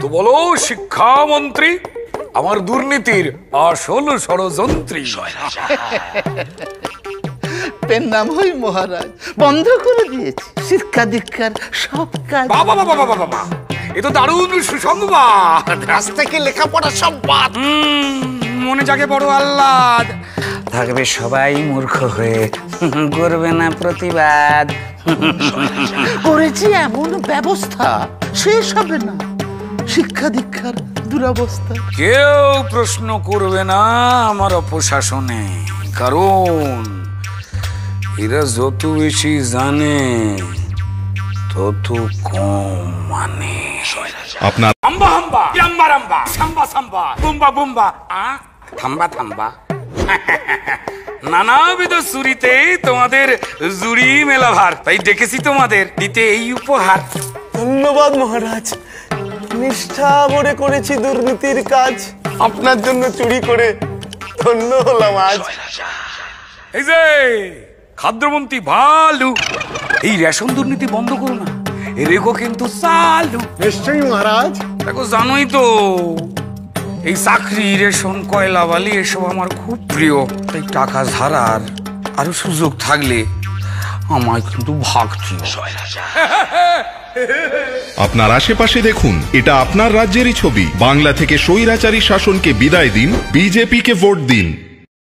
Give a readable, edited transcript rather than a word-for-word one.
তো বলো শিক্ষামন্ত্রী, আমার দুর্নীতির আসল ষড়যন্ত্রী। পেন নাম হই মহারাজ, বন্ধ করে দিয়েছি শিক্ষা দীক্ষার সব কাজ। বাবা বাবা বাবা বাবা, এ তো দারুণ সুসংবাদ। আজ থেকে লেখাপড়া সব বাদ। মনে জাগে বড় আহ্লাদ। থাকবে সবাই মূর্খ হয়ে, করবে না প্রতিবাদ। করেছি এমন ব্যবস্থা শেষ হবে না শিক্ষা দীক্ষার দুরবস্থা। কেউ প্রশ্ন করবে না আমার অপশাসনে, কারণ এরা যত বেশি জানে তত কম মানে। আপনার হাম্বা হাম্বা, রাম্বা রাম্বা, সাম্বা সাম্বা, বুম্বা বুম্বা, থাম্বা থাম্বা। নানাবিধ চুরিতে তোমাদের জুড়ি মেলাভার, তাই ডেকেছি তোমাদের দিতে এই উপহার। ধন্যবাদ মহারাজ, নিষ্ঠা ভরে করেছি দুর্নীতির কাজ, আপনার জন্য চুরি করে ধন্য হলাম আজ। এই যে খাদ্যমন্ত্রী ভালু, এই রেশন দুর্নীতি বন্ধ করো না, রেখো কিন্তু চালু। নিশ্চয়ই মহারাজ। দেখো জানোই তো এই চাকরি, রেশন, কয়লা বালি এসব আমার খুব প্রিয়, তাই টাকা ধারার আরো সুযোগ থাকলে আমায় কিন্তু ভাগ দিও। আপনার আশেপাশে দেখুন, এটা আপনার রাজ্যেরই ছবি। বাংলা থেকে স্বৈরাচারী শাসনকে বিদায় দিন, বিজেপিকে ভোট দিন।